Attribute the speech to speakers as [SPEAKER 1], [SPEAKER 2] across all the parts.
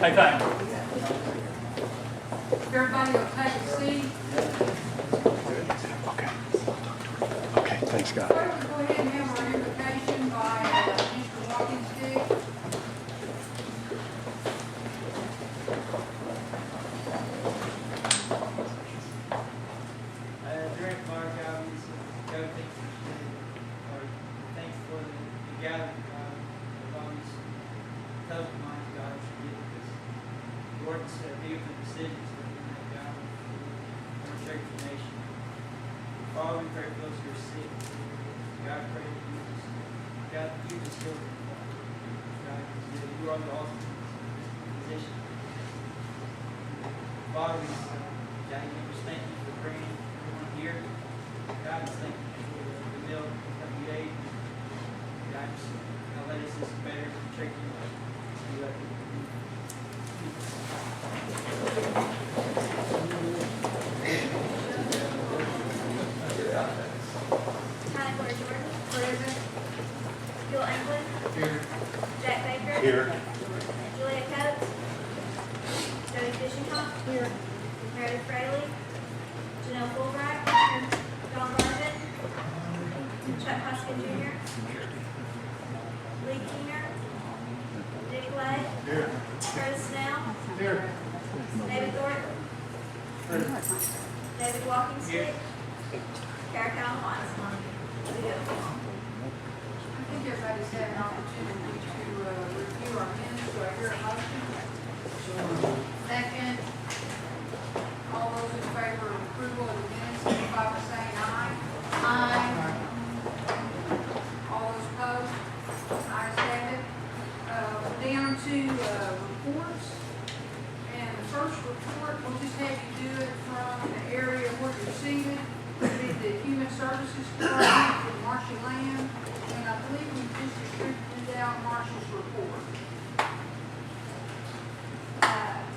[SPEAKER 1] Hey, thanks.
[SPEAKER 2] Everybody will take a seat.
[SPEAKER 3] Okay, thanks, Scott.
[SPEAKER 2] We'll go ahead and have our invitation by Mr. Watkins Dick.
[SPEAKER 4] During fire guidance, go thanks for the gathering, God, of all these tough minds, God, forgive us. Lord, be with the decisions that we make, God, for our Cherokee nation. Father, we pray for those who are sick. God, I pray that you just, God, you just heal them. God, you are the ultimate physician. Father, we God, we just thank you for bringing everyone here. God, just thank you for the meal that we ate. God, just let us just better Cherokee. We love you.
[SPEAKER 5] Tyler Jordan. Present. Bill England.
[SPEAKER 1] Here.
[SPEAKER 5] Jack Baker.
[SPEAKER 1] Here.
[SPEAKER 5] Julia Coates. Jody Fishingham. Here. Meredith Fraley. Janelle Fulbright. John Garvin. Chuck Hoskin Jr. Lee Keener. Dick Lay.
[SPEAKER 1] Here.
[SPEAKER 5] Curtis Snell.
[SPEAKER 1] Here.
[SPEAKER 5] David Thornton. David Walkingstick. Eric Allen Watson.
[SPEAKER 2] I think everybody's had an opportunity to review our minutes. Do I hear a motion? Second. All those in favor of approval of the minutes, signify by saying aye. Aye. All those opposed? Ayes have it. Down to reports. And the first report, we'll just have you do it from the area where you're seated. It'll be the Human Services Department for Marshall Land. And I believe we just distributed out Marshall's report.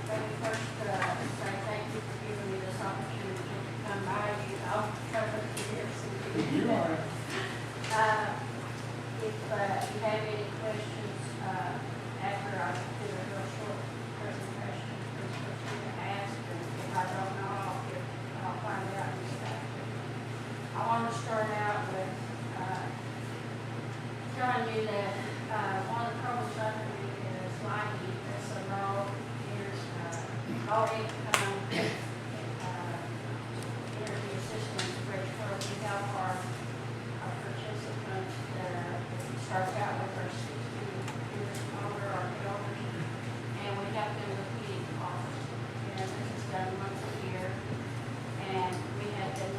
[SPEAKER 6] Let me first say thank you for giving me this opportunity to come by you. I'll try to be here soon. If you have any questions after I do a real short presentation, please feel free to ask. And if I don't know, I'll find out and stuff. I want to start out with telling you that one of the problems under me is lighting. It's a low low income energy assistance rate for we have our participants that start out with our 60 years older, our elders, and we have them with heating costs. And this is done once a year. And we have been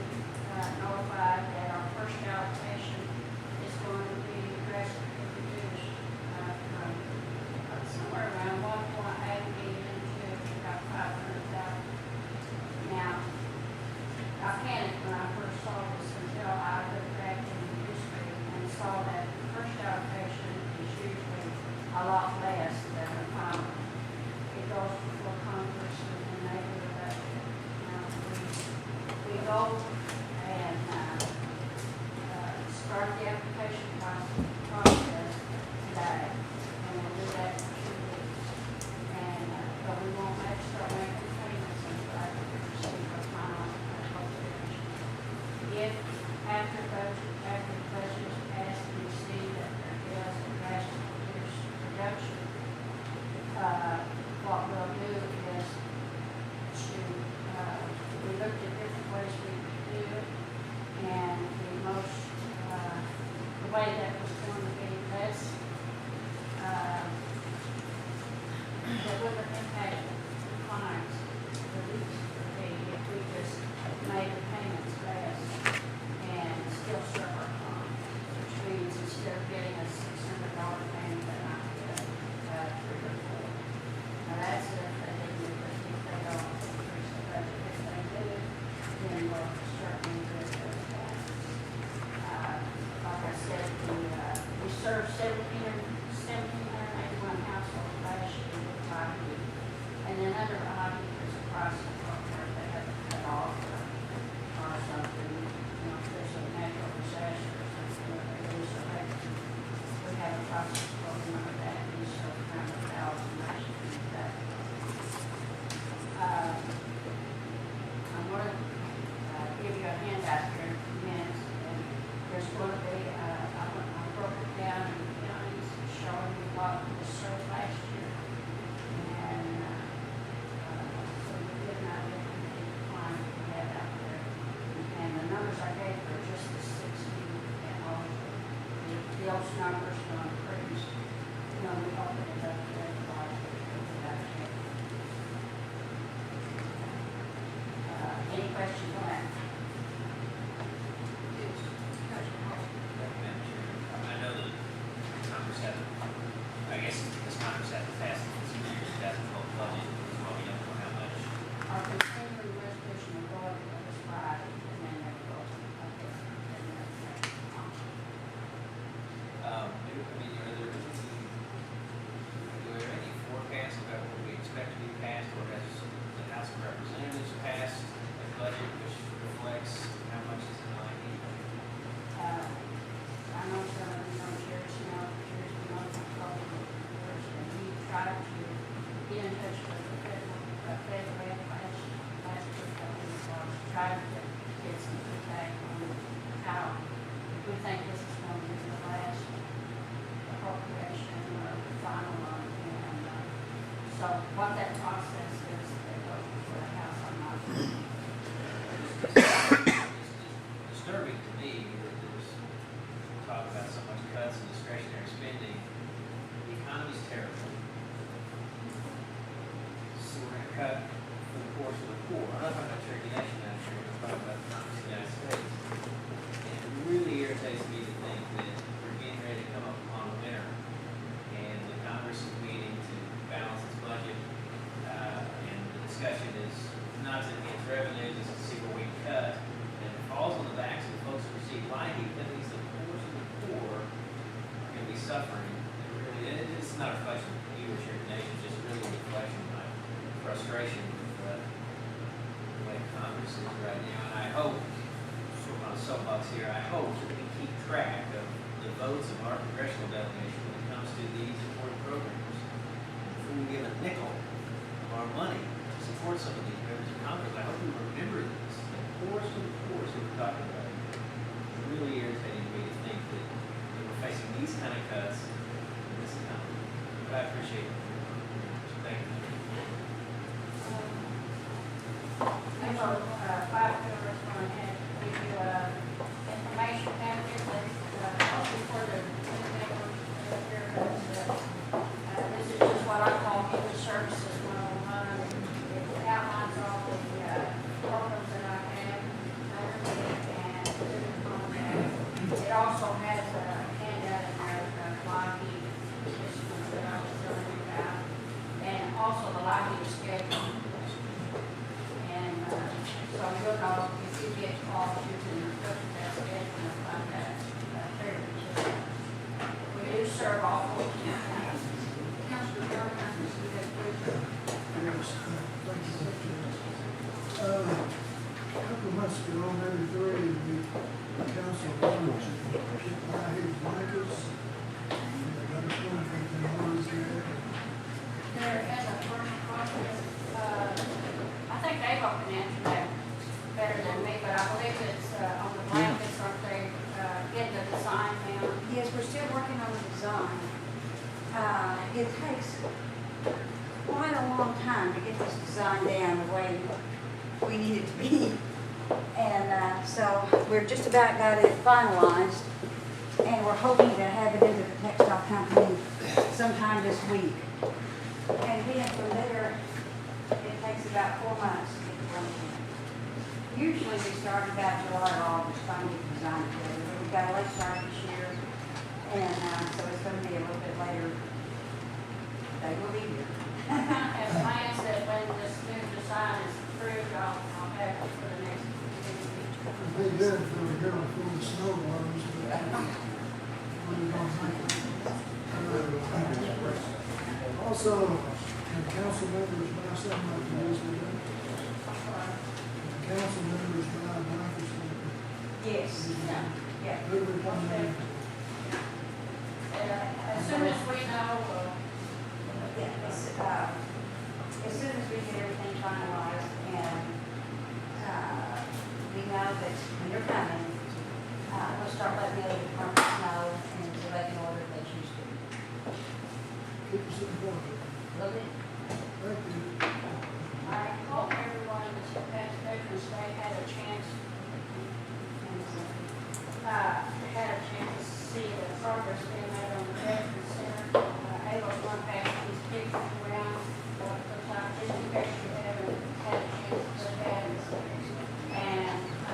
[SPEAKER 6] notified that our first allocation is going to be drastically reduced from somewhere around 1.8 million to about 500,000. Now, I panicked when I first saw this until I looked back in the history and saw that the first allocation is usually a lot less than the final. It goes before Congress and they do the budget. Now, we go and start the application process today, and we'll do that for 2 weeks. And but we won't start making payments until after we receive our final appropriation. If after the budget is passed, we see that there is a drastic reduction, what we'll do is to we looked at different ways we could do it, and the way that was going to be less that wouldn't impact the clients the least would be if we just made the payments less and still serve our client, which means instead of getting a $600 payment, they might get 3 or 4. Now that's if they didn't do it. If they don't increase the budget, if they do, then we'll certainly do those taxes. Like I said, we served 1,781 households last year with 5 years. lot was served last year. And, so we did not get the decline we had out there. And the numbers I gave are just the 60 and all of those numbers on cruise. You know, we opened it up to everybody. Any questions on that?
[SPEAKER 2] Yes. Councilman Hall.
[SPEAKER 1] Madam Chair, I know that Congress had, I guess this Congress had to pass the fiscal year 2012 budget, so we don't know how much.
[SPEAKER 6] Our continuing resolution will go over this Friday, and then they will, okay, and then that's,
[SPEAKER 1] Are there any forecasts about what we expect to be passed, or has the House of Representatives passed a budget which reflects how much is in line?
[SPEAKER 6] I know some of you know Cherokee now, Cherokee knows my problem with yours, and we tried to get in touch with the federal ed last week, trying to get some feedback on how we think this is going to be the last appropriation or the final one, and so what that process is, that goes before the House, I'm not sure.
[SPEAKER 1] It's disturbing to me that there's talk about so much cuts in discretionary spending. The economy's terrible. So we're going to cut for the poor to the poor. I'm not talking about Cherokee Nation out here, I'm talking about the United States. And it really irritates me to think that we're getting ready to come up on a winter, and the Congress is meeting to balance its budget, and the discussion is not to enhance revenues, it's to see where we can cut, and it falls on the backs of the folks who receive LIHEAP. That means the poorest of the poor are going to be suffering. It's not a reflection of you or Cherokee Nation, it's just really a reflection of my frustration with the way Congress is right now. And I hope, sort of on a soapbox here, I hope that we keep track of the votes of our congressional delegation when it comes to these important programs. Before we give a nickel of our money to support some of these members of Congress, I hope we remember this. The poorest of the poorest that we're talking about. It's really irritating to me to think that we're facing these kind of cuts in this economy. But I appreciate it. Thank you.
[SPEAKER 6] April 5th, we're going to give you information packet that's also for the newspapers here. This is just what I call human services 101. It outlines all the programs that I have underneath and it also has a handout in there of LIHEAP participants that I was telling you about, and also the LIHEAP schedule. And so you'll know if you get calls, you can go to that schedule and find that fairly easily. We do serve all 14 counties.
[SPEAKER 2] Councilman Darrell, I can see that, please.
[SPEAKER 7] Yes, thank you, Secretary. A couple of months ago, maybe three, the council voted to buy his blankets. And I just wondered if anything was there.
[SPEAKER 6] There is a first process, I think Dave can answer that better than me, but I believe it's on the blankets, aren't they, getting the design down?
[SPEAKER 8] Yes, we're still working on the design. It takes quite a long time to get this design down the way we need it to be. And so we're just about got it finalized, and we're hoping to have it into the textile company sometime this week. And then from there, it takes about 4 months to get the one in. Usually we start about July or August trying to get the design together, but we got a late start this year, and so it's going to be a little bit later. They will be here.
[SPEAKER 6] I kind of have plans that when this new design is approved, I'll have it for the next meeting.
[SPEAKER 7] It'd be good if we were here before the snow blows, but we're going to make it. Also, can council members buy something like this? Can council members buy blankets?
[SPEAKER 8] Yes. Yeah.
[SPEAKER 7] Who would come in?
[SPEAKER 6] As soon as we know,
[SPEAKER 8] Yeah, as soon as we get everything finalized and we know that when you're coming, we'll start letting the other departments know and so they can order if they choose to.
[SPEAKER 7] keep us informed.
[SPEAKER 6] Love it.
[SPEAKER 7] Thank you.
[SPEAKER 6] I hope everyone this past Veterans Day had a chance, to see the progress being made on the Veterans Center. Ava's one past these pictures around, what looks like this picture you haven't had a chance to look at. And, I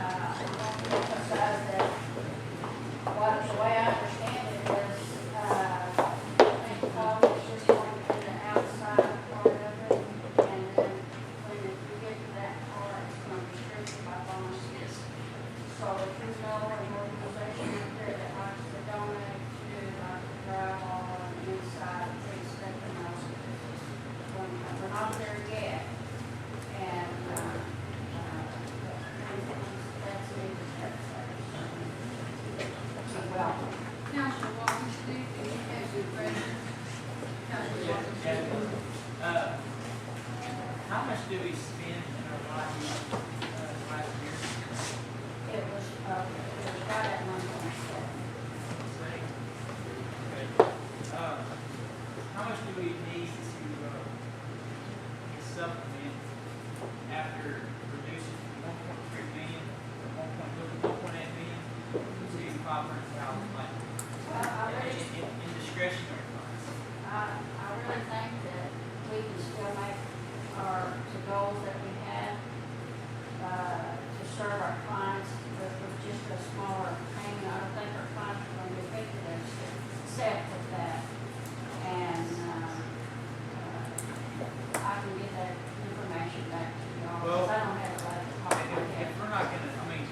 [SPEAKER 6] want to emphasize that, the way I understand it is, I think the college is just going to be the outside part of it. And then when you get to that part, it's going to be restricted by bonuses. So if you know an organization out there that likes to donate to, like the drywall and inside, please let them know. We're not there yet. And, that's it. Well,
[SPEAKER 2] Councilor Walker, Steve, do you have your questions? Councilor Walker, Steve.
[SPEAKER 4] How much do we spend in our lobby last year?
[SPEAKER 6] it was right at 1.7.
[SPEAKER 4] Okay. How much do we need to supplement after reducing from 1.3 million, or 1.8 million to 500,000, like, in discretionary funds?
[SPEAKER 6] I really think that we can still make the goals that we had, to serve our clients with just a smaller payment. I don't think our clients are going to be affected except with that. And, I can get that information back to y'all,
[SPEAKER 4] Well,
[SPEAKER 6] because I don't have it right at the top of my
[SPEAKER 4] If
[SPEAKER 6] head.
[SPEAKER 4] we're not gonna, I mean,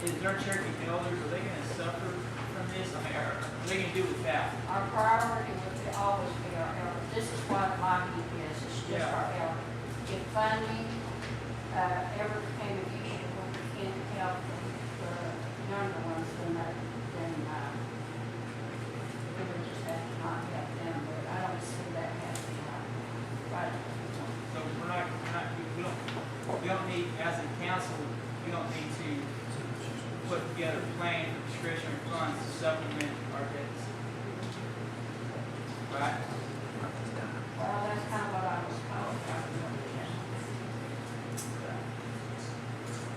[SPEAKER 4] is our Cherokee elders, are they gonna suffer from this? I mean, are they gonna do without?
[SPEAKER 6] Our priority would always be our elders. This is what lobbying is, it's just
[SPEAKER 4] Yeah.
[SPEAKER 6] our elders. If funding, ever became an issue when we can't help the younger ones, then we would just have to not help them, but I don't see that happening right.
[SPEAKER 4] So we don't need, as a council, we don't need to put together a plan for discretionary funds to supplement our deficit. Right?
[SPEAKER 6] Well, that's kind of what I was told.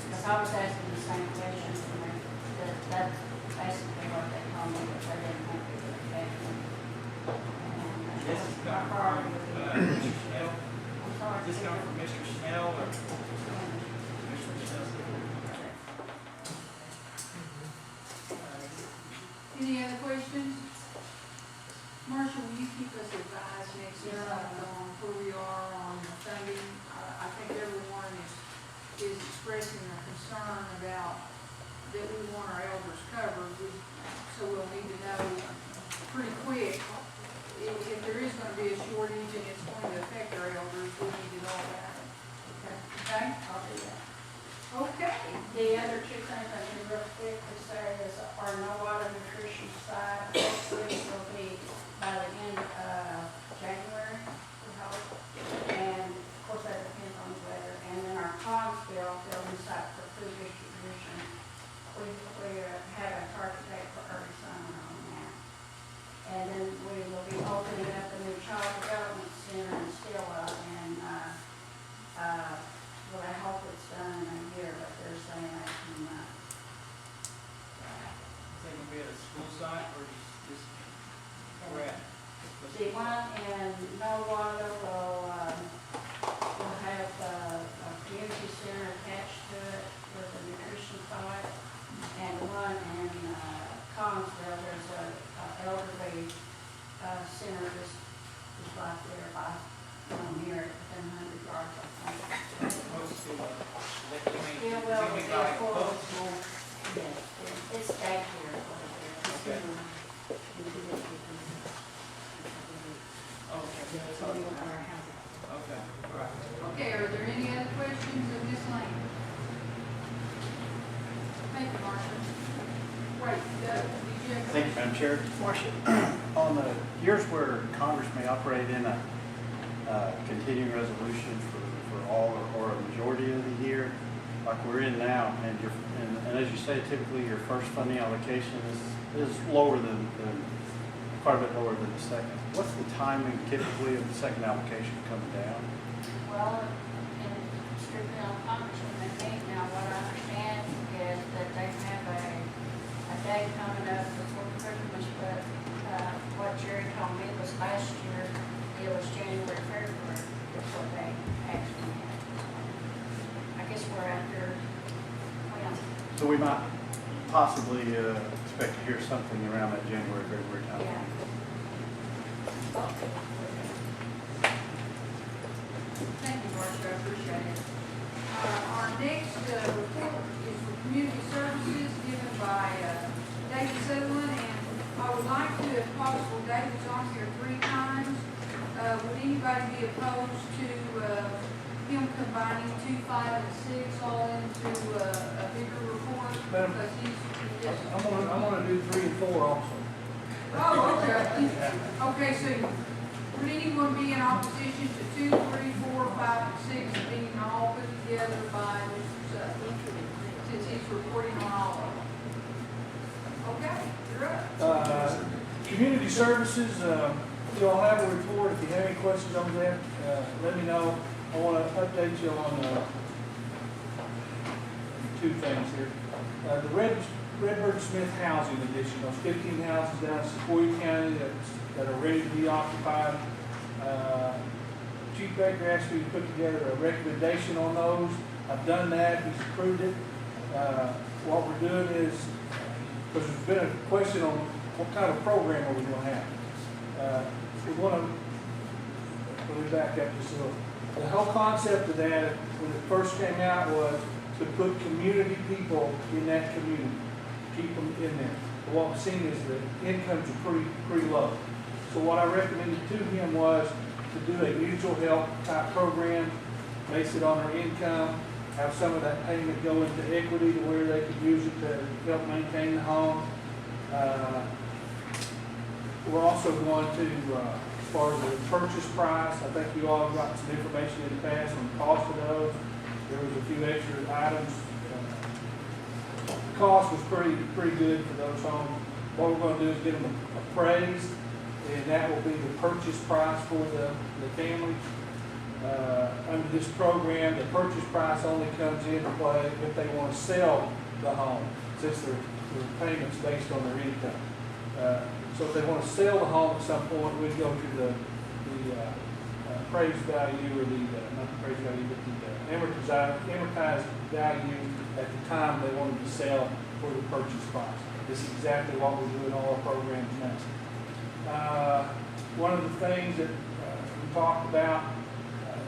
[SPEAKER 6] Because I was asking the same questions, and that's basically what they told me, that they didn't think it would affect them. And
[SPEAKER 4] This is
[SPEAKER 6] our
[SPEAKER 4] coming
[SPEAKER 6] priority
[SPEAKER 4] from,
[SPEAKER 6] would be.
[SPEAKER 4] Mr. Snell.
[SPEAKER 6] I'm sorry.
[SPEAKER 4] Is this coming from Mr. Snell or Mr. Snell?
[SPEAKER 2] Any other questions? Marshall, will you keep us advised next year on where we are on the funding? I think everyone is expressing a concern about that we want our elders covered, so we'll need to know pretty quick if there is gonna be a shortage and it's going to affect our elders, we need to know about it. Okay?
[SPEAKER 6] I'll do that.
[SPEAKER 2] Okay.
[SPEAKER 6] The other two things I do real quick to say is our no water nutrition side, hopefully will be by the end of January, we hope. And of course that depends on the weather. And then our Cogsville building site for food distribution, we have a target date for early summer on that. And then we will be opening up a new child development center in Stilla, and well, I hope it's done in a year, but they're saying 18 months.
[SPEAKER 4] Is that gonna be at a school site or just where at?
[SPEAKER 6] The one in Millwater will have a community center attached to it with a nutrition site. And the one in Collinsville, there's a elderly center just right there by, near within 100 yards of home.
[SPEAKER 4] Close to,
[SPEAKER 6] Yeah,
[SPEAKER 4] it's
[SPEAKER 6] well,
[SPEAKER 4] gonna be
[SPEAKER 6] yeah,
[SPEAKER 4] like
[SPEAKER 6] for-
[SPEAKER 4] close to,
[SPEAKER 6] Yes, it's daycare is what it is.
[SPEAKER 4] Okay. okay, all right.
[SPEAKER 2] Okay, are there any other questions of Ms. Lane? Thank you, Marcia. Wait, did you have?
[SPEAKER 3] Thank you, Madam Chair. Marcia, on the years where Congress may operate in a continuing resolution for all or a majority of the year, like we're in now, and as you say, typically your first funding allocation is lower than quite a bit lower than the second. What's the timing typically of the second application coming down?
[SPEAKER 6] Well, and strictly on Congressman McCain, now what I understand is that they have a day coming up before Christmas, but, what Jerry told me was last year, it was January, February, before they actually had. I guess we're after, well,
[SPEAKER 3] So we might possibly expect to hear something around that January, February time.
[SPEAKER 6] yeah.
[SPEAKER 2] Thank you, Marcia, I appreciate it. Our next report is for community services given by David Sutherland, and I would like to, if possible, David's on here 3 times. Would anybody be opposed to him combining 2, 5, and 6 all into a bigger report?
[SPEAKER 9] Madam,
[SPEAKER 2] Because he's just.
[SPEAKER 9] I'm gonna do 3 and 4 also.
[SPEAKER 2] Oh, okay. Okay, so would anyone be in opposition to 2, 3, 4, 5, and 6 being all put together by Mr. Sutton? Since he's reporting on all of them. Okay, you're up.
[SPEAKER 9] Community services, you all have a report. If you have any questions on that, let me know. I want to update you on 2 things here. The Redbird Smith housing addition, those 15 houses down in Sequoia County that are ready to be occupied. Chief Baker asked me to put together a recommendation on those. I've done that, he's approved it. What we're doing is, because there's been a question on what kind of program are we going to have. We want to, let me back up just a little. The whole concept of that, when it first came out, was to put community people in that community, keep them in there. But what we've seen is the incomes are pretty low. So what I recommended to him was to do a mutual help type program, base it on their income, have some of that payment go into equity to where they could use it to help maintain the home. We're also going to, as far as the purchase price, I think you all have gotten some information in the past on the cost of those. There was a few extra items. The cost was pretty good for those homes. What we're going to do is get them appraised, and that will be the purchase price for the family. Under this program, the purchase price only comes into play if they want to sell the home, since their payments based on their income. So if they want to sell the home at some point, we'd go to the appraised value, or not the appraised value, but the amortized value at the time they wanted to sell for the purchase price. This is exactly what we do in all our programs now. One of the things that we talked about,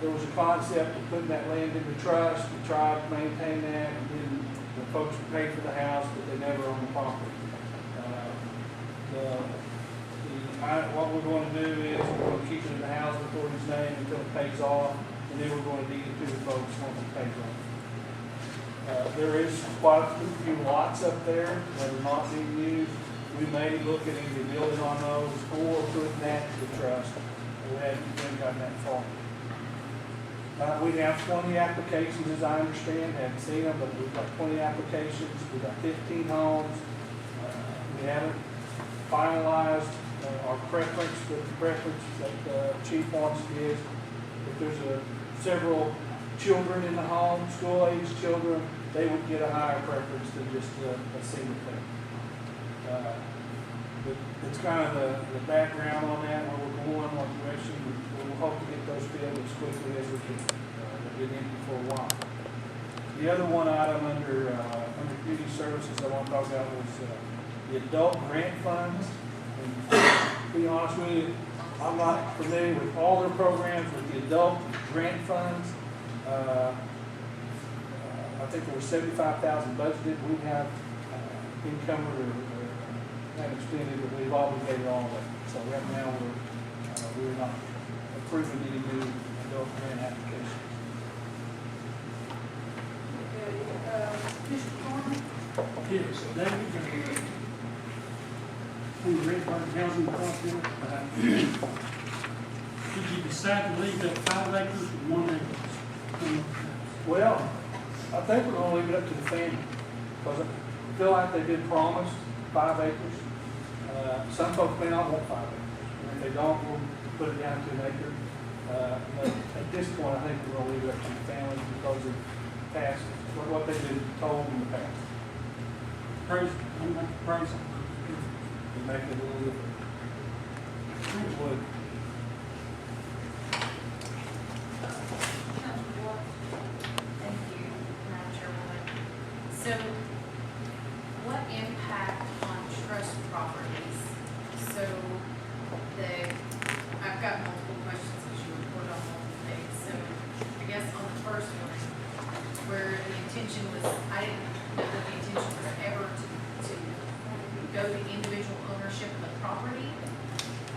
[SPEAKER 9] there was a concept of putting that land into trust to try to maintain that, and then the folks would pay for the house, but they never own the property. What we're going to do is we're going to keep it in the housing authority's name until it pays off, and then we're going to deed it to the folks once it pays off. There is quite a few lots up there that are not being used. We may look at either building on those or putting that to the trust. We haven't gotten that far. We have 20 applications, as I understand. Haven't seen them, but we've got 20 applications. We've got 15 homes. We haven't finalized our preference, but the preference that Chief wants is if there's several children in the home, school-aged children, they would get a higher preference than just a single family. But it's kind of the background on that, where we're going, what direction. We'll hope to get those filled as quickly as we can. They've been empty for a while. The other one item under community services I want to talk about was the adult grant funds. And to be honest with you, I'm not familiar with all their programs with the adult grant funds. I think there was $75,000 budgeted. We have encumbered or have expended, but we've obligated all of it. So right now we're not approving any new adult grant applications.
[SPEAKER 2] Mr. Thorne?
[SPEAKER 10] Yes, David, on the Red Bird Housing Project, did you decide to leave that 5 acres or 1 acre?
[SPEAKER 9] Well, I think we're going to leave it up to the family, because I feel like they've been promised 5 acres. Some folks may not want 5 acres. And if they don't, we'll put it down to an acre. But at this point, I think we're gonna leave it up to the families because of past, what they've been told in the past.
[SPEAKER 10] Praise, I'm not praising.
[SPEAKER 9] It make it a little different. It would.
[SPEAKER 11] Thank you, Madam Chairwoman. So, what impact on trust properties? So, I've got multiple questions because you report on multiple things. So, I guess on the first one, where the intention was, I didn't know that the intention was ever to go to individual ownership of the property,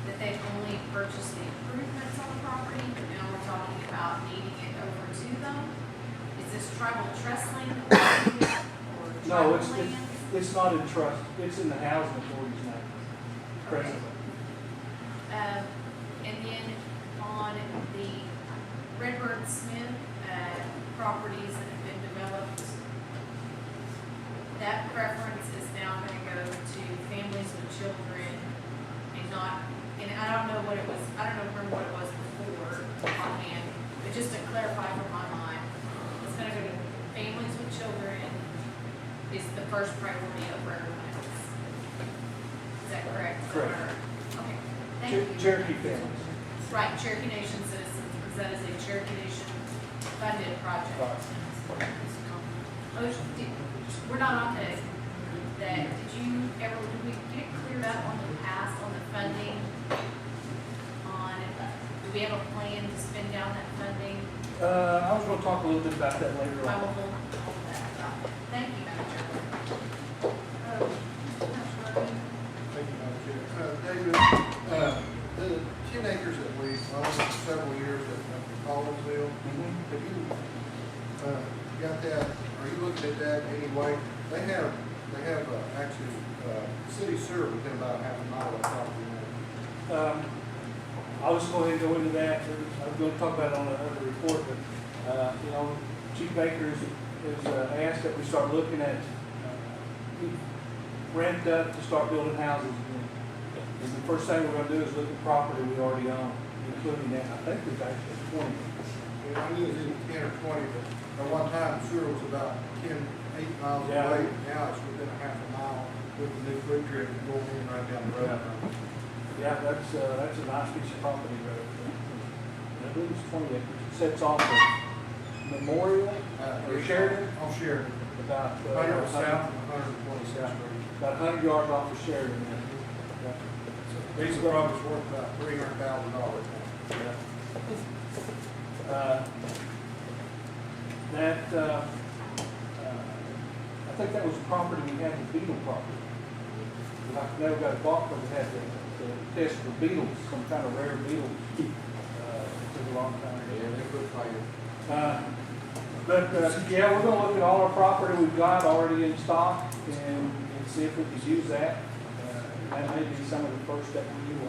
[SPEAKER 11] that they'd only purchase the improvements on the property, but now we're talking about needing it over to them. Is this tribal trust land or
[SPEAKER 9] No,
[SPEAKER 11] tribal land?
[SPEAKER 9] it's not in trust. It's in the housing authority's name presently.
[SPEAKER 11] And then on the Redbird Smith properties that have been developed, that preference is now going to go to families with children and not, and I don't know what it was, I don't remember what it was before offhand, but just to clarify from my mind, it's going to go to families with children is the first priority over everyone else. Is that correct?
[SPEAKER 9] Correct.
[SPEAKER 11] Okay, thank you.
[SPEAKER 9] Cherokee families.
[SPEAKER 11] Right, Cherokee Nation citizens, because that is a Cherokee Nation funded project.
[SPEAKER 9] Right.
[SPEAKER 11] We're not on that, did we get it cleared up on the past, on the funding? Do we have a plan to spend down that funding?
[SPEAKER 9] I was gonna talk a little bit about that later
[SPEAKER 11] I
[SPEAKER 9] on.
[SPEAKER 11] will hold that. Thank you, Madam Chairman.
[SPEAKER 7] Thank you, Madam Chair. David, the 10 acres that we owned for several years at Collinsville, have you got that, are you looking at that anyway? They have actually, city sewer within about half a mile of the property line.
[SPEAKER 9] I'll just go ahead and go into that. I was gonna talk about it on another report, but, Chief Baker is asked that we start looking at, ramped up to start building houses again. And the first thing we're gonna do is look at property we already own, including that. I think there's actually 20.
[SPEAKER 7] Yeah, I knew it was in 10 or 20, but at one time sewer was about 8 miles
[SPEAKER 9] Yeah.
[SPEAKER 7] away. Now it's within a half a mile with the new foot trip going in right down the road.
[SPEAKER 9] Yeah, that's a nice piece of property there. I believe it's 20 acres. It sets off of Memorial or Sheridan,
[SPEAKER 7] On Sheridan.
[SPEAKER 9] about
[SPEAKER 7] 100 south and 126th Street.
[SPEAKER 9] about 100 yards off of Sheridan. Yeah.
[SPEAKER 7] These are probably worth about $300,000 now.
[SPEAKER 9] I think that was the property we had, the beetle property. We never got it bought because we had to test for beetles, some kind of rare beetle. It took a long time.
[SPEAKER 7] Yeah, they put fire.
[SPEAKER 9] Yeah, we're gonna look at all our property we've got already in stock and see if we could use that. That may be some of the first step we do.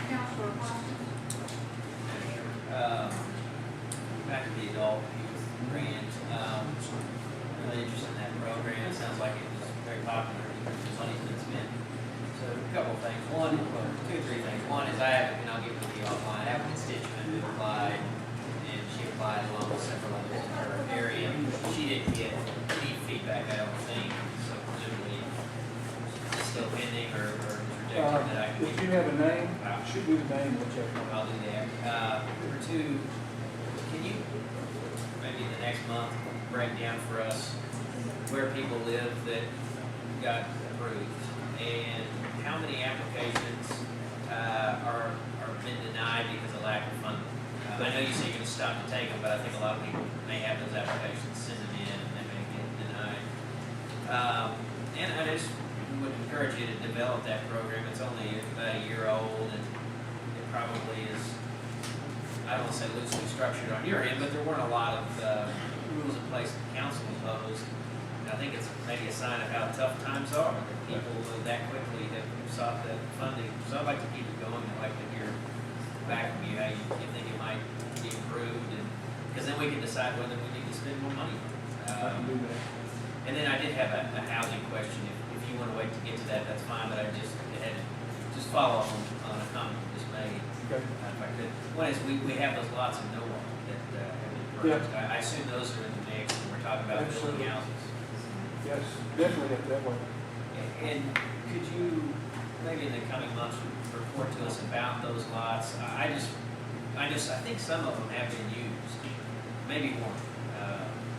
[SPEAKER 2] Councilor Hopkins?
[SPEAKER 1] Back to the adult youth grant, really interested in that program. It sounds like it was very popular, the money's been spent. So a couple of things, two or three things. One is I have, and I'll give it to you offline, I have a constituent who applied, and she applied along with several others in her area. She didn't get any feedback, I don't think, so presumably it's still pending or rejected that I can.
[SPEAKER 9] If you have a name, shoot me the name, we'll check.
[SPEAKER 1] I'll do that. Number two, can you, maybe in the next month, break down for us where people live that got approved? And how many applications are been denied because of lack of funding? I know you say you're gonna stop to take them, but I think a lot of people may have those applications, send them in, and they may get denied. And I just would encourage you to develop that program. It's only about a year old, and it probably is, I don't want to say loosely structured on your end, but there weren't a lot of rules in place that the council imposed. And I think it's maybe a sign of how tough times are, that people that quickly have sought that funding. So I'd like to keep it going. I'd like to hear back from you how you think it might be improved, and because then we can decide whether we need to spend more money.
[SPEAKER 9] I can do that.
[SPEAKER 1] And then I did have a housing question, if you wanna wait to get to that, that's fine, but I just, it had to just follow up on a comment you just made.
[SPEAKER 9] Okay.
[SPEAKER 1] If I could. One is, we have those lots in Millwall that have been purchased. I assume those are in the mix when we're talking about
[SPEAKER 9] Absolutely.
[SPEAKER 1] building houses.
[SPEAKER 9] Yes, definitely up that way.
[SPEAKER 1] And could you, maybe in the coming months, report to us about those lots? I think some of them have been used, maybe one.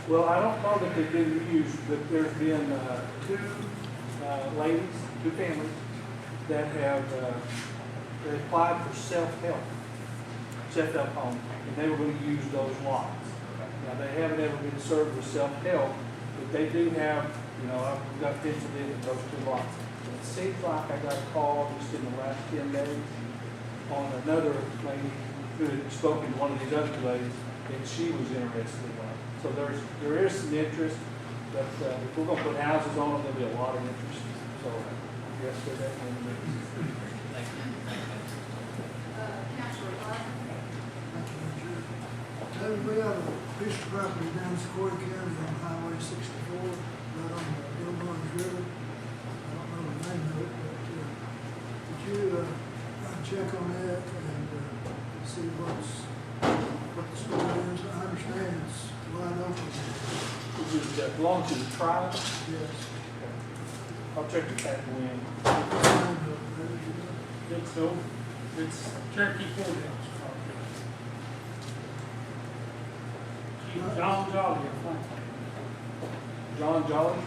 [SPEAKER 9] Well, I don't know that they've been used, but there's been two ladies, two families that have they applied for self-help home, and they were going to use those lots. Now, they haven't ever been served with self-help, but they do have, I've got penciled in those two lots. It seems like I got a call just in the last 10 days on another lady who had spoken to one of these other two ladies, and she was interested in one. So there is some interest, but if we're going to put houses on them, there'll be a lot of interest. So yes, there's that in the mix.
[SPEAKER 1] Thank you.
[SPEAKER 2] Councilor Martin?
[SPEAKER 12] We have a piece of property down in Cherokee County on Highway 64, right on the Illinois River. I don't know the name of it, but could you check on that and see what the story is? I understand it's wide open.
[SPEAKER 9] Does it belong to the tribe?
[SPEAKER 12] Yes.
[SPEAKER 9] I'll check the back wind.
[SPEAKER 10] It's Cherokee Courthouse property. John Jolly, I think.
[SPEAKER 9] John Jolly?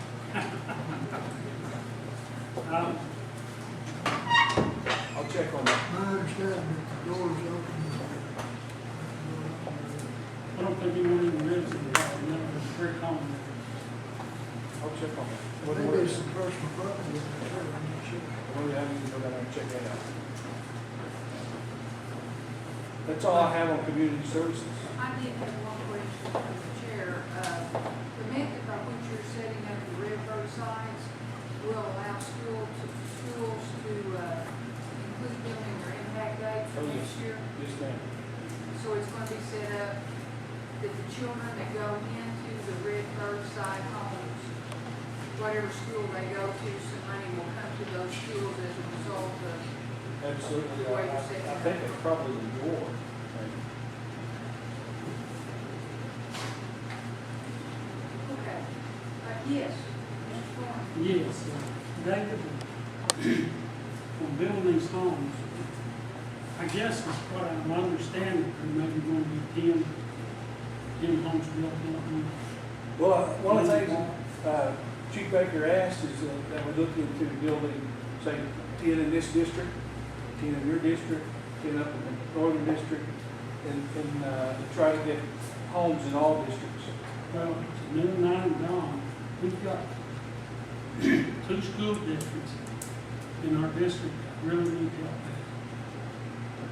[SPEAKER 9] I'll check on that.
[SPEAKER 12] My understanding that the door's open.
[SPEAKER 10] I don't think anyone even lives in the property, no, it's very common.
[SPEAKER 9] I'll check on that.
[SPEAKER 12] Maybe it's some personal property, I'm not sure.
[SPEAKER 9] Maybe I need to go down there and check that out. That's all I have on community services.
[SPEAKER 2] I did have one question for the chair. The method by which you're setting up the red road signs will allow schools to include them in their impact date for next year?
[SPEAKER 9] Yes, ma'am.
[SPEAKER 2] So it's going to be set up that the children that go into the red roadside homes, whatever school they go to, some money will come to those schools as a result of.
[SPEAKER 9] Absolutely.
[SPEAKER 2] The way you're
[SPEAKER 9] I
[SPEAKER 2] setting
[SPEAKER 9] think
[SPEAKER 2] up.
[SPEAKER 9] it's probably the door.
[SPEAKER 2] Okay. Yes. Mr. Thorne?
[SPEAKER 10] Yes, David, on building these homes, I guess is what I'm understanding, there may be going to be 10 homes built in.
[SPEAKER 9] Well, one of the things Chief Baker asked is that we look into building, say, 10 in this district, 10 in your district, 10 up in the northern district, and try to get homes in all districts.
[SPEAKER 10] Well, to new 9 gone, we've got 2 school districts in our district that really need help.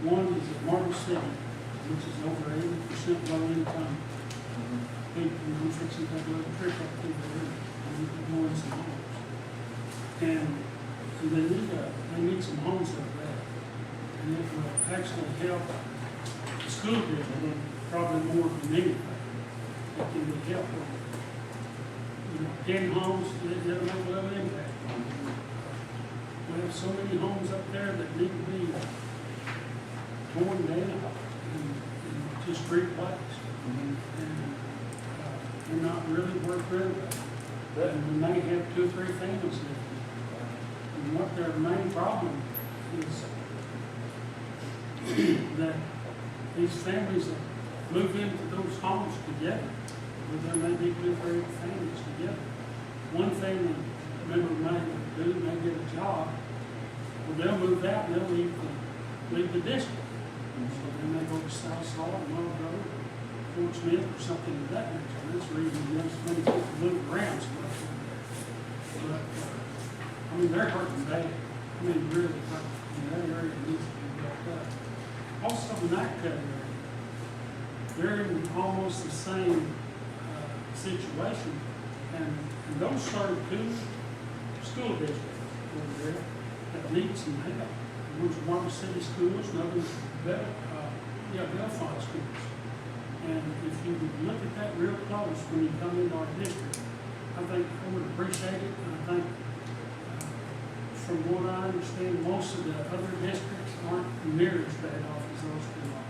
[SPEAKER 10] One is at Martin City, which is over 80% low income. People who fixing to take a little trip up through the river and go in some homes. And they need some homes up there. And it will actually help the school district probably more than anything. It can be helpful. 10 homes, it'll make a little impact on them. We have so many homes up there that need to be torn down and just replaced. And they're not really worth renovating. And we may have 2 or 3 families living. And what their main problem is that these families that move into those homes together, there may be 2 or 3 families together. One family member may get a job, well, they'll move out and they'll leave the district. So then they go to South Salt, Marlboro, Fort Smith, or something of that nature. That's the reason there's many people move around so much. But, I mean, they're hurting bad. I mean, really hurting. That area needs to be built up. Also, in that cut area, they're in almost the same situation. And those serve 2 school districts over there that need some help. One's Martin City Schools, and others Bellefonte Schools. And if you would look at that real close when you come into our district, I think I would appreciate it, and I think, from what I understand, most of the other districts aren't near as bad off as those two are.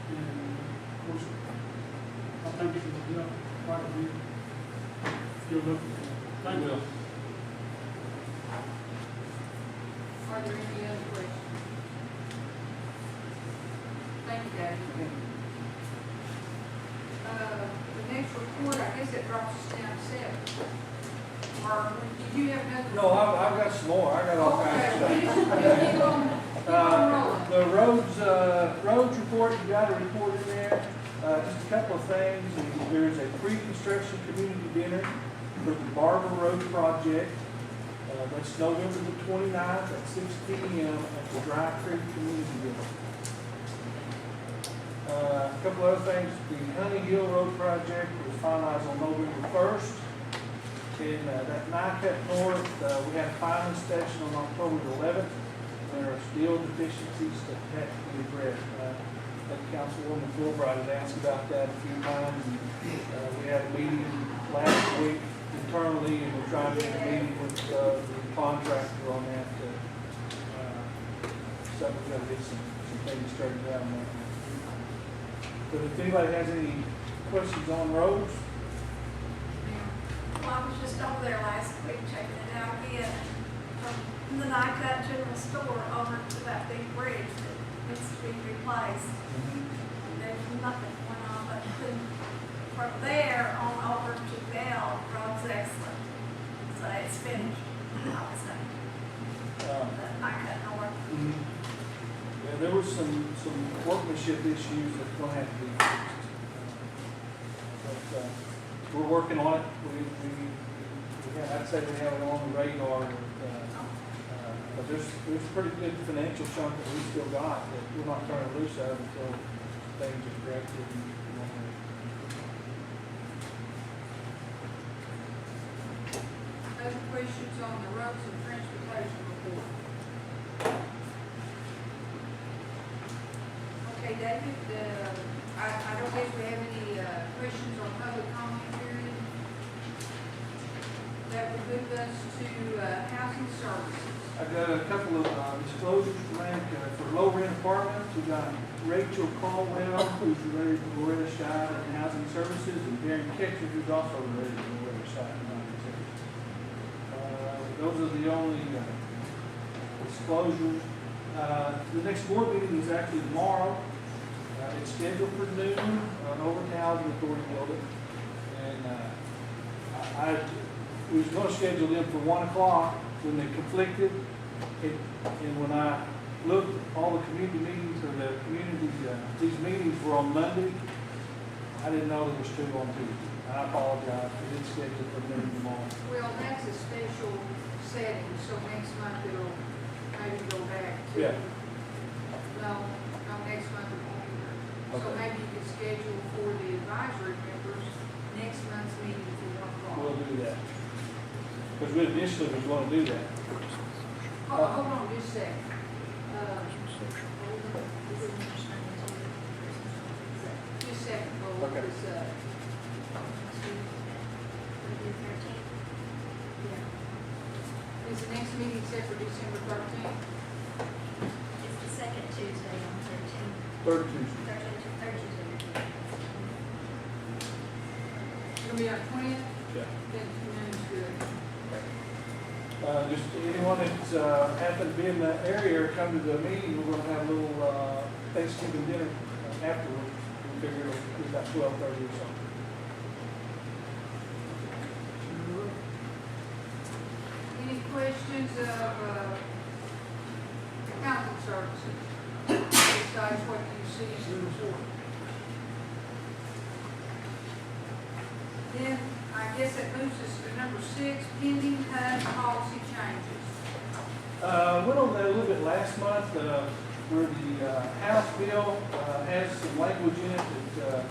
[SPEAKER 10] And, of course, I think it would help quite a bit if you look at that. Thank you.
[SPEAKER 2] Are there any other questions? Thank you, David. The next report, I guess it drops us down to 7. Or, did you have another?
[SPEAKER 9] No, I've got some more, I got all kinds of
[SPEAKER 2] Okay,
[SPEAKER 9] stuff.
[SPEAKER 2] keep on rolling.
[SPEAKER 9] The roads report, you got a report in there, just a couple of things. There's a pre-construction community dinner for the Barber Road project. That's November the 29th at 6 p.m. at the Dry Creek Community Dinner. A couple other things, the Honey Hill Road project was finalized on November 1st. In that NICUT North, we had a final inspection on October the 11th. There are still deficiencies that have to be addressed. That Councilwoman Fulbright had asked about that a few times. We had a meeting last week internally, and we're trying to get a meeting with the contractor on that. So we've got to get some things straightened out on that. But if anybody has any questions on roads,
[SPEAKER 5] Well, I was just over there last week checking it out again, from the NICUT general store over to that big bridge that needs to be replaced. There's nothing going on, but from there on over to Bell, road's excellent. So it's finished, I would say. The NICUT North.
[SPEAKER 9] yeah, there was some workmanship issues that's going to have to be fixed. But we're working on it. I'd say we have it on the radar. But there's a pretty good financial chunk that we still got that we're not turning loose of until things are corrected.
[SPEAKER 2] Other questions on the roads and transportation report? Okay, David, I don't guess we have any questions on public comment period. That would move us to housing services.
[SPEAKER 9] I've got a couple of disclosures to make for low-rent apartments. We've got Rachel Caldwell, who's related to Loretta Shide in Housing Services, and Darren Ketcher, who's also related to Loretta Shide in Housing Services. Those are the only disclosures. The next board meeting is actually tomorrow. It's scheduled for noon over at the Housing Authority building. And we was going to schedule them for 1 o'clock when they conflicted. And when I looked at all the community meetings or the community, these meetings were on Monday, I didn't know there was 2 on Tuesday. I apologize. It is scheduled for noon tomorrow.
[SPEAKER 2] Well, that's a special setting, so next month it'll maybe go back to.
[SPEAKER 9] Yeah.
[SPEAKER 2] No, next month it won't be there. So
[SPEAKER 9] Okay.
[SPEAKER 2] maybe you could schedule for the advisory members next month's meeting for 1 o'clock.
[SPEAKER 9] We'll do that. Because we initially was going to do that.
[SPEAKER 2] Hold on just a second. Just a second, we'll look
[SPEAKER 9] Okay.
[SPEAKER 2] this up. Is the next meeting set for December 13th?
[SPEAKER 5] It's the second Tuesday on 13th.
[SPEAKER 9] Third Tuesday.
[SPEAKER 5] Third Tuesday.
[SPEAKER 2] It'll be on 20th?
[SPEAKER 9] Yeah.
[SPEAKER 2] Then noon's good.
[SPEAKER 9] Just anyone that's happened to be in the area or come to the meeting, we're going to have a little Thanksgiving dinner afterwards. We figure it'll be about 12:30 or something.
[SPEAKER 2] Any questions of accounting services besides what you see in the report? Then, I guess that moves us to number 6, pending HUD policy changes.
[SPEAKER 9] Went over that a little bit last month, where the House bill has some language in it that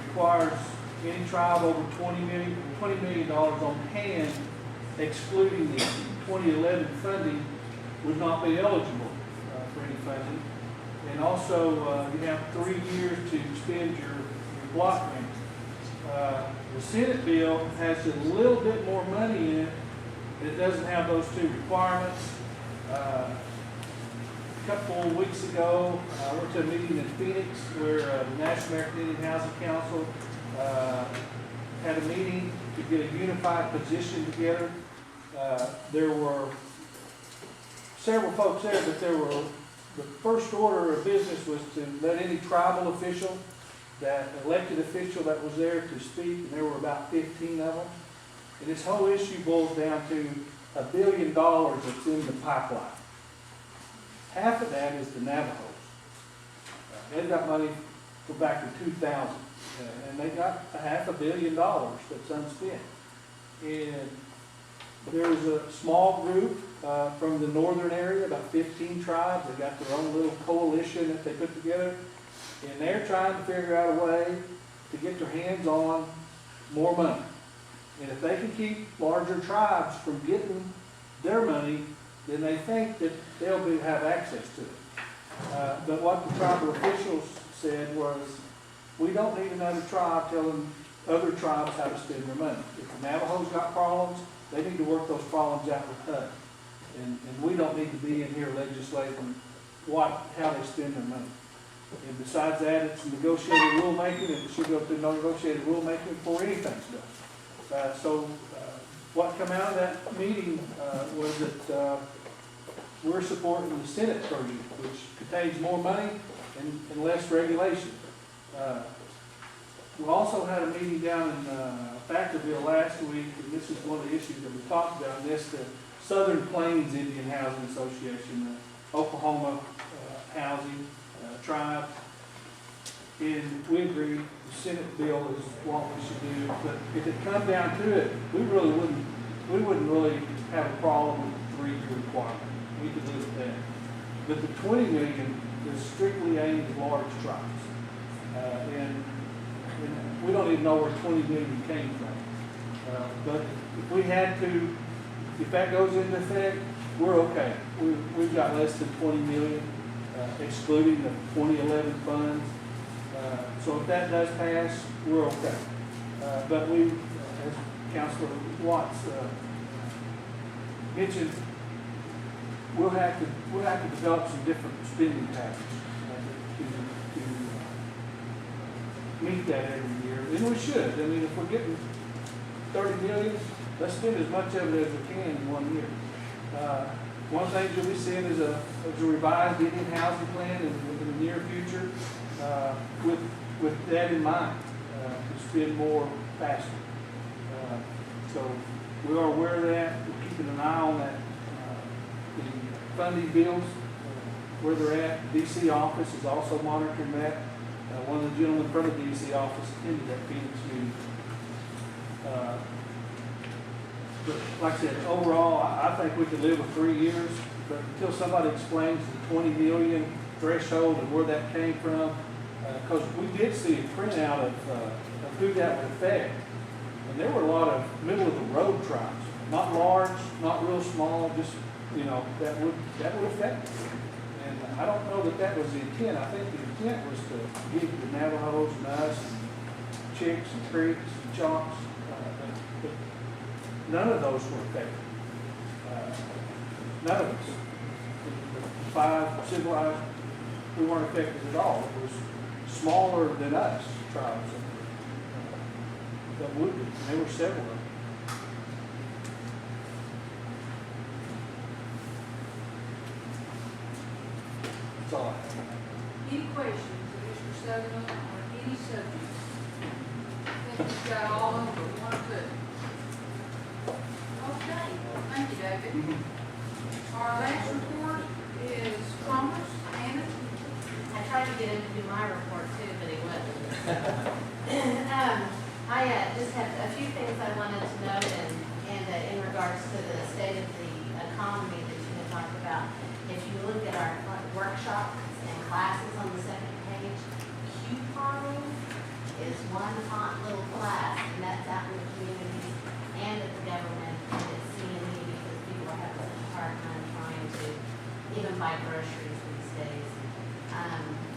[SPEAKER 9] requires any tribe over $20 million on hand, excluding the 2011 funding, would not be eligible for any funding. And also, you have 3 years to expend your block grant. The Senate bill has a little bit more money in it. It doesn't have those two requirements. A couple of weeks ago, I went to a meeting in Phoenix where the National American Indian Housing Council had a meeting to get a unified position together. There were several folks there, but the first order of business was to let any tribal official, that elected official that was there to speak, and there were about 15 of them. And this whole issue boils down to $1 billion that's in the pipeline. Half of that is the Navajos. They've got money for back to 2000, and they got $500 million that's unspent. And there's a small group from the northern area, about 15 tribes. They got their own little coalition that they put together, and they're trying to figure out a way to get their hands on more money. And if they can keep larger tribes from getting their money, then they think that they'll have access to it. But what the tribal officials said was, we don't need another tribe telling other tribes how to spend their money. If the Navajos got problems, they need to work those problems out with HUD. And we don't need to be in here legislating how they spend their money. And besides that, it's negotiated rulemaking, and it should go through negotiated rulemaking before anything's done. What come out of that meeting was that we're supporting the Senate version, which contains more money and less regulation. We also had a meeting down in Factorville last week, and this is one of the issues that we talked about, and that's the Southern Plains Indian Housing Association, the Oklahoma Housing Tribe. And we agree the Senate bill is what we should do, but if it comes down to it, we wouldn't really have a problem with the 3-year requirement. We could live with that. But the 20 million is strictly aimed at large tribes. And we don't even know where 20 million came from. But if we had to, if that goes into effect, we're okay. We've got less than 20 million, excluding the 2011 funds. So if that does pass, we're okay. But we, as Councilor Watts mentioned, we'll have to develop some different spending patterns to meet that every year, and we should. I mean, if we're getting 30 million, let's spend as much of it as we can in 1 year. One thing you'll be seeing is a revised Indian housing plan in the near future, with that in mind, to spend more faster. So we are aware of that. We're keeping an eye on that. The funding bills, where they're at. The DC office is also monitoring that. One of the gentlemen from the DC office attended that Phoenix meeting. But like I said, overall, I think we could live with 3 years, but until somebody explains the 20 million threshold and where that came from, because we did see a printout of who that would affect, and there were a lot of middle-of-the-road tribes, not large, not real small, just, that would affect them. And I don't know that was the intent. I think the intent was to give the Navajos and us, and Chicks and Creeks and Chocks, but none of those were affected. None of us. The 5 civilized, we weren't affected at all. It was smaller than us tribes that would be. There were several of them. That's all I have.
[SPEAKER 2] Any questions of Mr. Sutherland or any subject? I think we've got all of them, one or two. Okay, thank you, David. Our last report is Commerce Manager.
[SPEAKER 11] I tried to get him to do my report too, but he wouldn't. I just have a few things I wanted to note and in regards to the state of the economy that you had talked about. If you look at our workshops and classes on the second page, couponing is one hot little class, and that's out in the communities and at the government and at CNE, because people are having such a hard time trying to even buy groceries these days.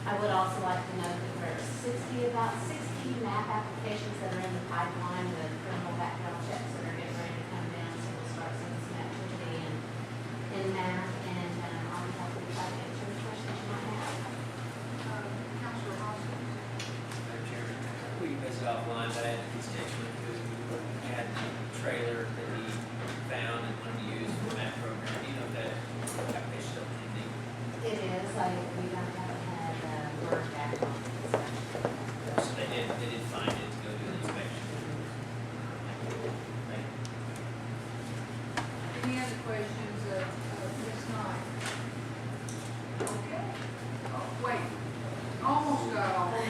[SPEAKER 11] I would also like to note that about 60
[SPEAKER 6] few map applications that are in the pipeline, the criminal background checks that are getting ready to come down, so we'll start seeing some activity in map, and I'll be happy to try to answer any questions you might have.
[SPEAKER 2] Counselor Hoskins.
[SPEAKER 1] Madam Chairman, we can pass it offline, but I had a constituent who had a trailer that he found and wanted to use for that program. Do you know if that application is still pending?
[SPEAKER 6] It is, we haven't had word back on it.
[SPEAKER 1] So they did find it to go do an inspection. Thank you.
[SPEAKER 2] Any other questions of Ms. Knight? Okay. Oh, wait, almost got all of it.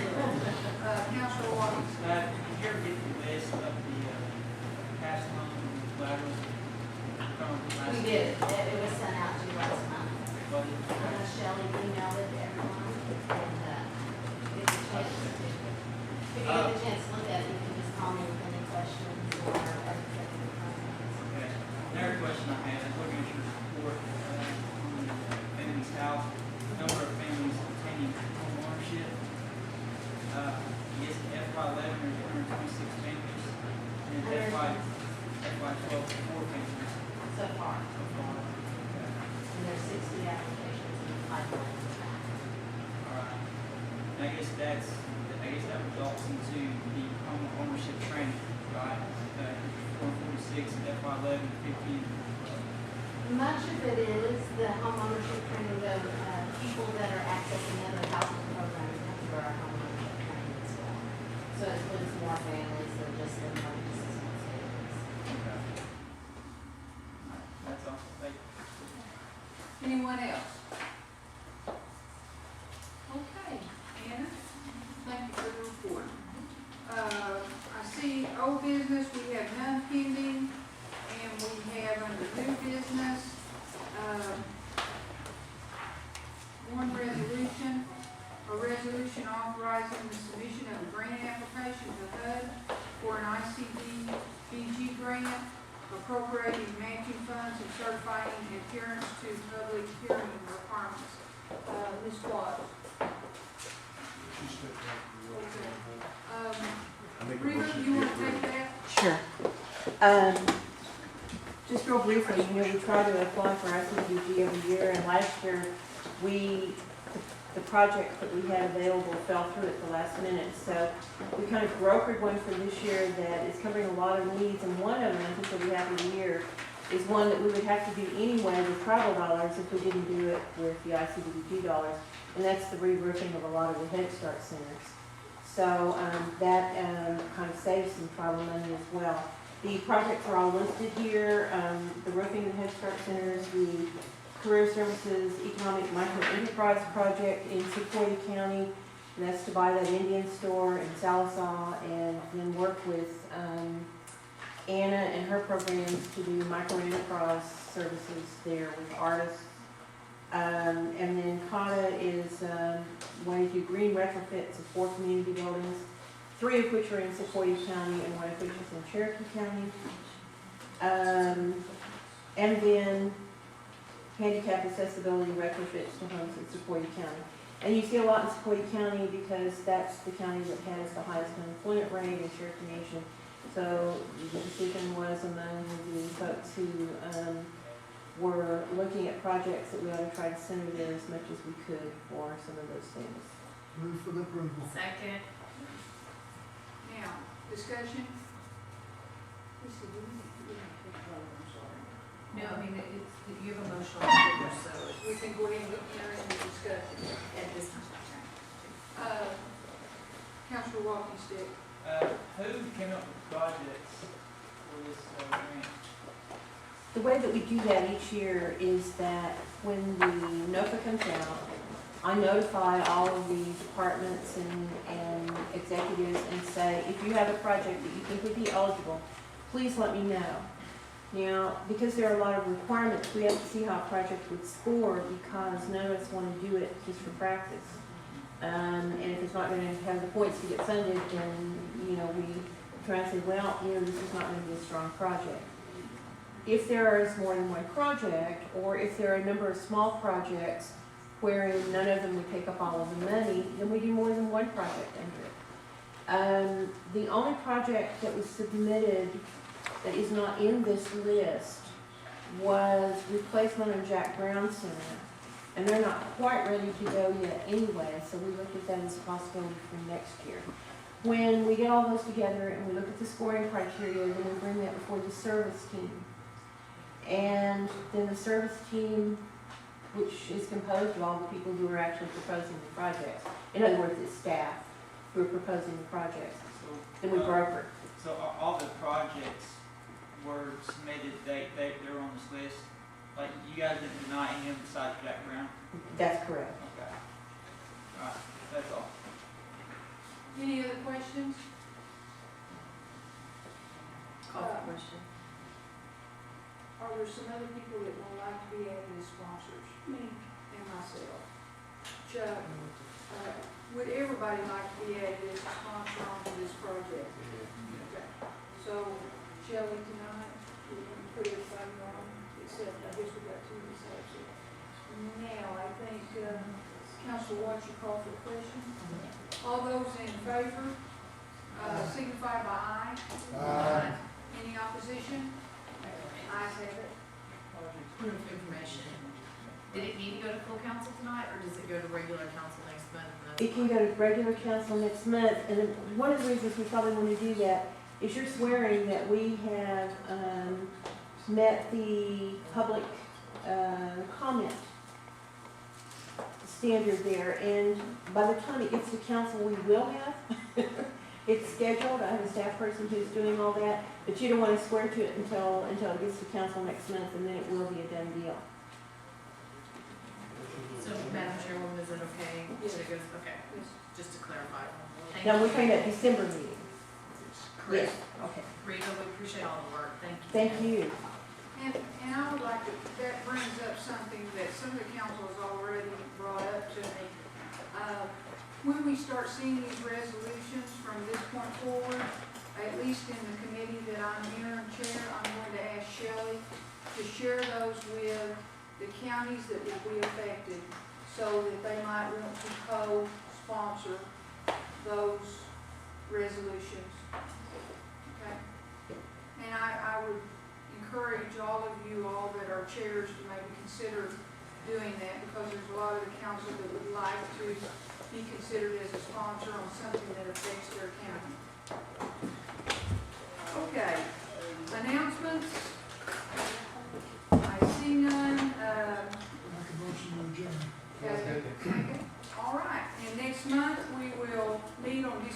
[SPEAKER 2] Counselor Watkins.
[SPEAKER 4] Did you ever get the list of the past loan collateral from last
[SPEAKER 6] We
[SPEAKER 4] year?
[SPEAKER 6] did, it was sent out to you last month.
[SPEAKER 4] Was it?
[SPEAKER 6] Shelley emailed it to everyone, and it's a chance to, if you get the chance to look at it, you can just call me with any questions or executive comments.
[SPEAKER 4] Okay. Another question I had, I was looking at your report on the family's house, number of families obtaining home ownership. Yes, FY11 there's 126 families, and FY12 4 families
[SPEAKER 6] So far,
[SPEAKER 4] so far. Okay.
[SPEAKER 6] and there's 60 applications in the pipeline for that.
[SPEAKER 4] All right. And I guess that results into the home ownership training, right? 446, FY11, 15.
[SPEAKER 6] Much of it is the home ownership training of people that are accessing other housing programs come through our home ownership training as well. So it includes more families than just the emergency assistance families.
[SPEAKER 4] Okay. All right. That's all. Thank you.
[SPEAKER 2] Anyone else? Okay, Anna, thank you for the report. I see old business, we have none pending, and we have under new business, one resolution, a resolution authorizing the submission of a grant application to HUD for an ICDBG grant, appropriating matching funds and certifying adherence to public hearing requirements. Ms. Watts. Rita, you want to take that?
[SPEAKER 13] Sure. Just real briefly, you know, we try to apply for ICDG every year, and last year, the project that we had available fell through at the last minute. So we kind of brokered one for this year that is covering a lot of needs, and one of them, I think that we have a year, is one that we would have to do anyway with tribal dollars if we didn't do it with the ICDG dollars, and that's the re-roofing of a lot of the Head Start centers. So that kind of saves some tribal money as well. The projects are all listed here, the roofing of the Head Start centers, the Career Services Economic Micro Enterprise Project in Sequoia County. And that's to buy that Indian store in Salisaw and then work with Anna and her programs to do micro enterprise services there with artists. And then CATA is wanting to do green retrofits of 4 community buildings, 3 of which are in Sequoia County and 1 of which is in Cherokee County. And then handicap accessibility retrofits to homes in Sequoia County. And you see a lot in Sequoia County because that's the county that has the highest unemployment rate in Cherokee Nation. So the decision was among the folks who were looking at projects that we ought to try to center there as much as we could for some of those things.
[SPEAKER 12] Move for the approval.
[SPEAKER 11] Second.
[SPEAKER 2] Now, discussion? Lisa, do we have to vote? I'm sorry.
[SPEAKER 11] No, I mean, you have a motion on the floor, so
[SPEAKER 2] We can go ahead and enter into discussion.
[SPEAKER 11] at this time.
[SPEAKER 2] Councilor Walking Stick.
[SPEAKER 4] Who came up with projects for this grant?
[SPEAKER 13] The way that we do that each year is that when the NOFA comes out, I notify all of the departments and executives and say, if you have a project that you think would be eligible, please let me know. Now, because there are a lot of requirements, we have to see how a project would score because none of us want to do it just for practice. And if it's not going to have the points to get funded, then, you know, we try and say, well, you know, this is not going to be a strong project. If there is more than one project, or if there are a number of small projects wherein none of them would take up all of the money, then we do more than one project under it. The only project that was submitted that is not in this list was replacement of Jack Brown Center. And they're not quite ready to go yet anyway, so we look at that as a possibility for next year. When we get all those together and we look at the scoring criteria, then we bring that before the service team. And then the service team, which is composed of all the people who are actually proposing the projects. In other words, it's staff who are proposing the projects. Then we broker.
[SPEAKER 4] So all the projects were submitted, they're on this list? Like, you guys didn't deny any of them besides Jack Brown?
[SPEAKER 13] That's correct.
[SPEAKER 4] Okay. All right, that's all.
[SPEAKER 2] Any other questions?
[SPEAKER 11] Call for question.
[SPEAKER 2] Are there some other people that would like to be added as sponsors? Me and myself. Chuck, would everybody like to be added as a sponsor onto this project? Okay. So, Shelley, tonight, we can put everybody on, except I guess we got two reserves here. Now, I think, Council Watts, you call for the question? All those in favor, signify by aye.
[SPEAKER 7] Aye.
[SPEAKER 2] Any opposition? Ayes have it.
[SPEAKER 11] Point of information. Did it need to go to full council tonight, or does it go to regular council next month? and that's
[SPEAKER 13] It can
[SPEAKER 11] fine?
[SPEAKER 13] go to regular council next month, and then one of the reasons we probably want to do that is you're swearing that we have met the public comment standard there, and by the time it gets to council, we will have. It's scheduled, I have a staff person who's doing all that, but you don't want to swear to it until it gets to council next month, and then it will be a done deal.
[SPEAKER 11] So, Madam Chairwoman, is it okay that it goes, okay,
[SPEAKER 2] Yes.
[SPEAKER 11] just to clarify. Thank
[SPEAKER 13] Now,
[SPEAKER 11] you.
[SPEAKER 13] we're talking about December meeting.
[SPEAKER 11] Correct.
[SPEAKER 13] Okay,
[SPEAKER 11] Rita, we appreciate all the work, thank you.
[SPEAKER 13] thank you.
[SPEAKER 2] And I would like to, that brings up something that some of the council has already brought up to me. When we start seeing these resolutions from this point forward, at least in the committee that I'm interim chair, I'm going to ask Shelley to share those with the counties that will be affected, so that they might want to co-sponsor those resolutions. Okay? And I would encourage all of you all that are chairs to maybe consider doing that, because there's a lot of the council that would like to be considered as a sponsor on something that affects their county. Okay, announcements? I see none.
[SPEAKER 12] Make a motion to adjourn.
[SPEAKER 2] Okay. All right, and next month we will meet on December